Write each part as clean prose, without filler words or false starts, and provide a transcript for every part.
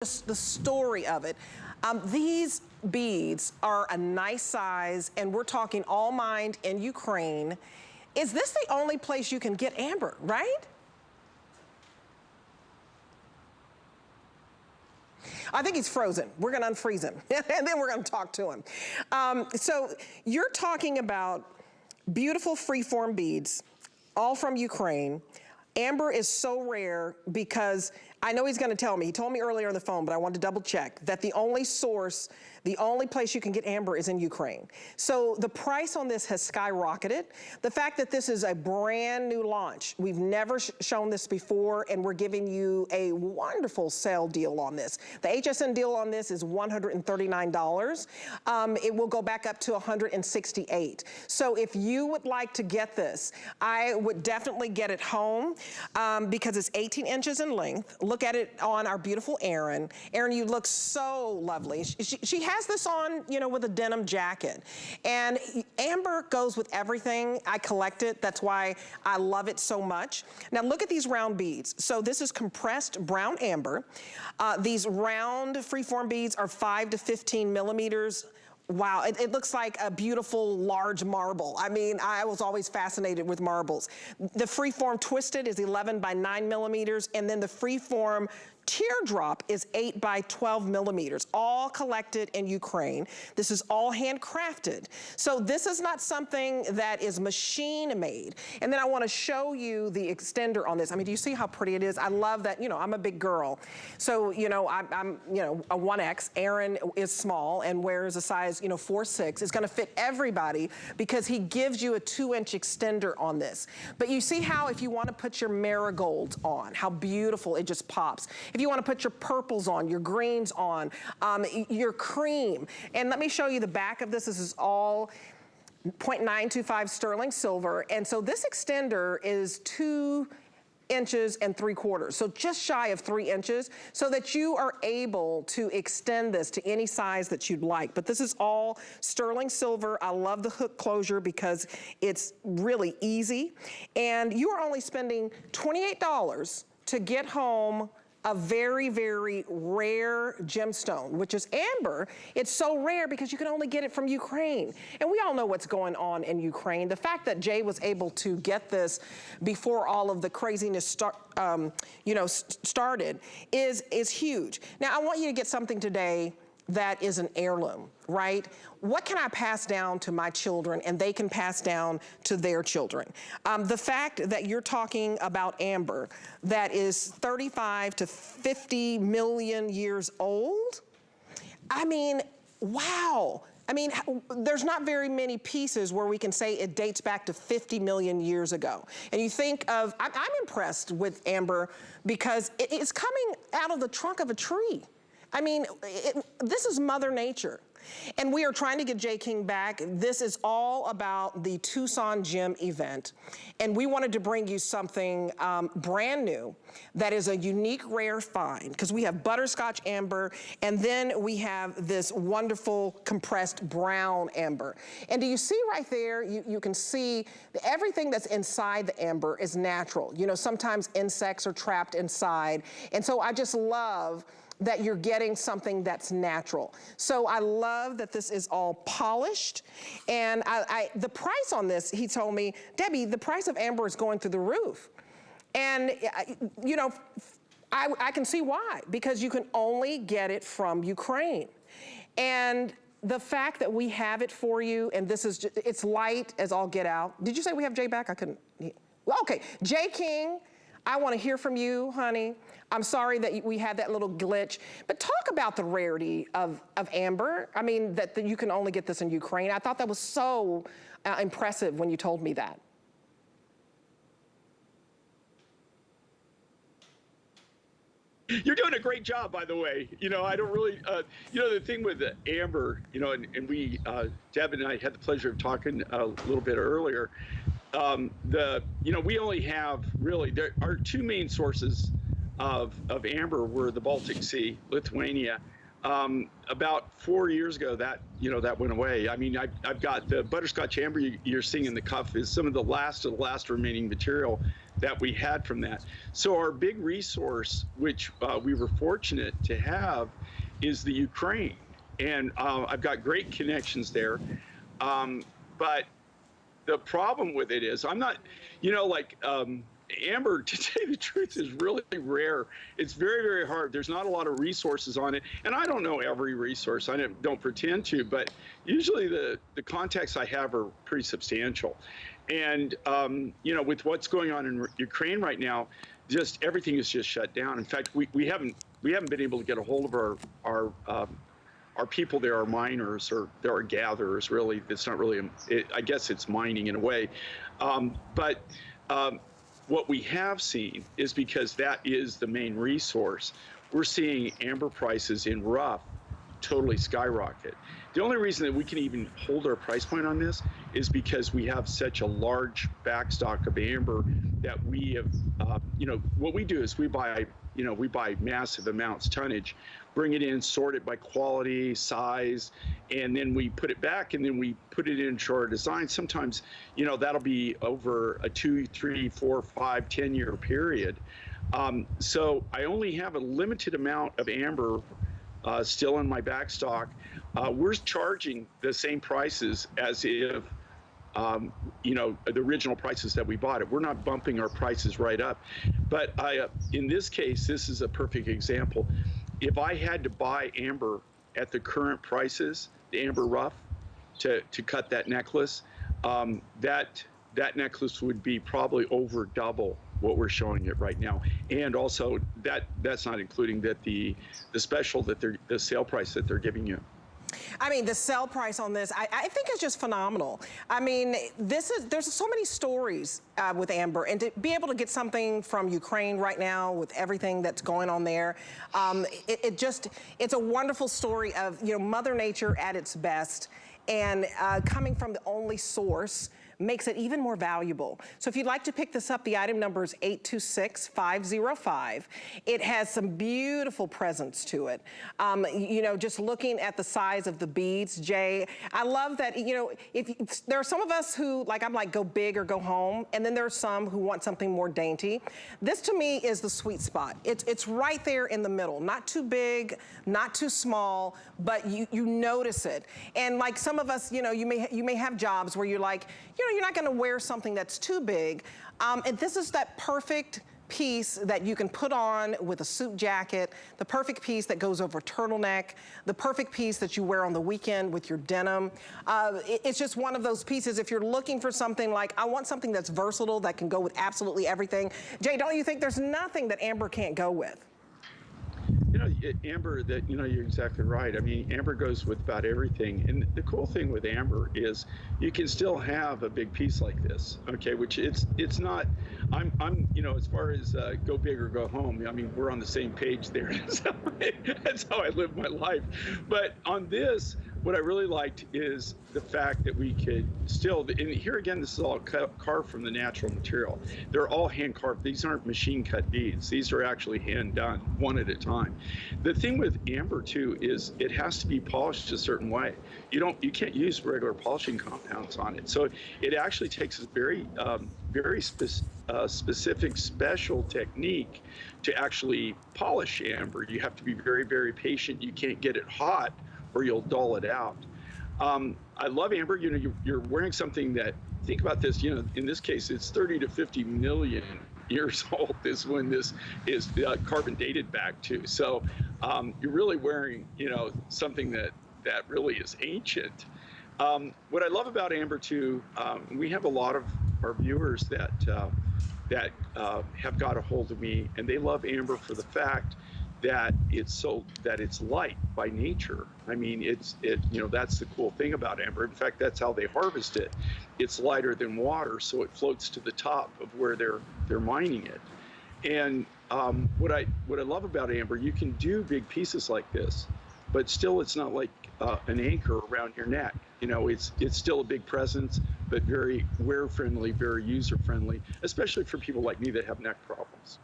Just the story of it. These beads are a nice size, and we're talking all mined in Ukraine. Is this the only place you can get amber, right? I think he's frozen. We're gonna unfreeze him, and then we're gonna talk to him. So you're talking about beautiful freeform beads, all from Ukraine. Amber is so rare because I know he's gonna tell me, he told me earlier on the phone, but I wanted to double check, that the only source, the only place you can get amber is in Ukraine. So the price on this has skyrocketed. The fact that this is a brand new launch, we've never shown this before, and we're giving you a wonderful sale deal on this. The HSN deal on this is $139. It will go back up to $168. So if you would like to get this, I would definitely get it home because it's 18 inches in length. Look at it on our beautiful Erin. Erin, you look so lovely. She has this on, you know, with a denim jacket. And amber goes with everything. I collect it. That's why I love it so much. Now look at these round beads. So this is compressed brown amber. These round freeform beads are 5 to 15 millimeters. Wow, it looks like a beautiful large marble. I mean, I was always fascinated with marbles. The freeform twisted is 11 by 9 millimeters, and then the freeform teardrop is 8 by 12 millimeters, all collected in Ukraine. This is all handcrafted. So this is not something that is machine made. And then I wanna show you the extender on this. I mean, do you see how pretty it is? I love that, you know, I'm a big girl. So, you know, I'm you know, a 1X. Erin is small and wears a size, you know, 4'6". It's gonna fit everybody because he gives you a 2-inch extender on this. But you see how if you wanna put your marigolds on, how beautiful it just pops. If you want to put your purples on, your greens on, your cream. And let me show you the back of this. This is all 0.925 sterling silver. And so this extender is 2 inches and 3/4, so just shy of 3 inches, so that you are able to extend this to any size that you'd like. But this is all sterling silver. I love the hook closure because it's really easy. And you are only spending $28 to get home a very, very rare gemstone, which is amber. It's so rare because you can only get it from Ukraine. And we all know what's going on in Ukraine. The fact that Jay was able to get this before all of the craziness started is huge. Now, I want you to get something today that is an heirloom, right? What can I pass down to my children and they can pass down to their children? The fact that you're talking about amber that is 35 to 50 million years old, I mean, wow. I mean, there's not very many pieces where we can say it dates back to 50 million years ago. And you think of, I'm impressed with amber because it's coming out of the trunk of a tree. I mean, this is Mother Nature. And we are trying to get Jay King back. This is all about the Tucson Gem event. And we wanted to bring you something brand new that is a unique, rare find, because we have butterscotch amber, and then we have this wonderful compressed brown amber. And do you see right there, you can see everything that's inside the amber is natural. You know, sometimes insects are trapped inside. And so I just love that you're getting something that's natural. So I love that this is all polished. And the price on this, he told me, Debbie, the price of amber is going through the roof. And, you know, I can see why, because you can only get it from Ukraine. And the fact that we have it for you, and this is, just, it's light as all get out. Did you say we have Jay back? I couldn't, well, okay, Jay King, I want to hear from you, honey. I'm sorry that we had that little glitch, but talk about the rarity of amber. I mean, that you can only get this in Ukraine. I thought that was so impressive when you told me that. You're doing a great job, by the way. You know, I don't really, you know, the thing with the amber, you know, and we, Deb and I had the pleasure of talking a little bit earlier. You know, we only have really, there are two main sources of amber were the Baltic Sea, Lithuania. About 4 years ago, that, you know, that went away. I mean, I've got the butterscotch amber you're seeing in the cuff is some of the last remaining material that we had from that. So our big resource, which we were fortunate to have, is the Ukraine. And I've got great connections there. But the problem with it is I'm not, like amber, to tell you the truth, is really rare. It's very, very hard. There's not a lot of resources on it. And I don't know every resource. I don't pretend to, but usually the contacts I have are pretty substantial. And, with what's going on in Ukraine right now, just everything is just shut down. In fact, we haven't been able to get a hold of our people there, are miners, or there are gatherers, really. It's not really, I guess it's mining in a way. But what we have seen is, because that is the main resource, we're seeing amber prices in rough totally skyrocket. The only reason that we can even hold our price point on this is because we have such a large backstock of amber that we have, what we do is we buy massive amounts, tonnage, bring it in, sort it by quality, size, and then we put it back, and then we put it into our design. Sometimes, that'll be over a 2, 3, 4, 5, 10-year period. So I only have a limited amount of amber still in my backstock. We're charging the same prices as if, the original prices that we bought it. We're not bumping our prices right up. But in this case, this is a perfect example. If I had to buy amber at the current prices, the amber rough, to cut that necklace, that necklace would be probably over double what we're showing it right now. And also that's not including that the special that the sale price that they're giving you. I mean, the sell price on this, I think is just phenomenal. I mean, there's so many stories with amber, and to be able to get something from Ukraine right now with everything that's going on there, it's a wonderful story of, Mother Nature at its best, and coming from the only source makes it even more valuable. So if you'd like to pick this up, the item number is 826505. It has some beautiful presence to it. Just looking at the size of the beads, Jay, I love that, if there are some of us who, I'm like, go big or go home, and then there are some who want something more dainty. This, to me, is the sweet spot. It's right there in the middle, not too big, not too small, but you notice it. And like some of us, you may have jobs where you're like, you're not gonna wear something that's too big. And this is that perfect piece that you can put on with a suit jacket, the perfect piece that goes over a turtleneck, the perfect piece that you wear on the weekend with your denim. It's just one of those pieces, if you're looking for something like, I want something that's versatile, that can go with absolutely everything. Jay, don't you think there's nothing that amber can't go with? Amber, you're exactly right. I mean, amber goes with about everything. And the cool thing with amber is you can still have a big piece like this, okay, which it's not, I'm as far as go big or go home, I mean, we're on the same page there. That's how I live my life. But on this, what I really liked is the fact that we could still, and here again, this is all carved from the natural material. They're all hand carved. These aren't machine cut beads. These are actually hand done, one at a time. The thing with amber too is it has to be polished a certain way. You can't use regular polishing compounds on it. So it actually takes a very specific special technique to actually polish amber. You have to be very, very patient. You can't get it hot or you'll dull it out. I love amber. You're wearing something that, think about this, in this case, it's 30 to 50 million years old is when this is carbon dated back to. So you're really wearing, something that really is ancient. What I love about amber too, we have a lot of our viewers that have got a hold of me, and they love amber for the fact that it's light by nature. I mean, that's the cool thing about amber. In fact, that's how they harvest it. It's lighter than water, so it floats to the top of where they're mining it. And what I love about amber, you can do big pieces like this, but still it's not like an anchor around your neck. It's still a big presence, but very wear friendly, very user friendly, especially for people like me that have neck problems.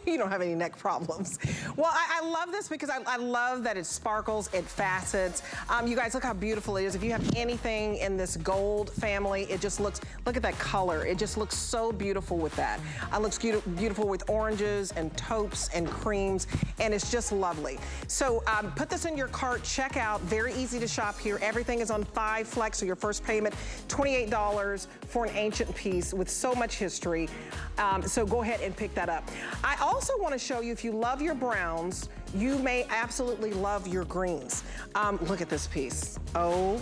You don't have any neck problems. Well, I love this because I love that it sparkles, it facets. You guys, look how beautiful it is. If you have anything in this gold family, it just looks, look at that color. It just looks so beautiful with that. It looks beautiful with oranges and taupes and creams, and it's just lovely. So put this in your cart, check out, very easy to shop here. Everything is on 5 flex, so your first payment, $28 for an ancient piece with so much history. So go ahead and pick that up. I also want to show you, if you love your browns, you may absolutely love your greens. Look at this piece. OMG.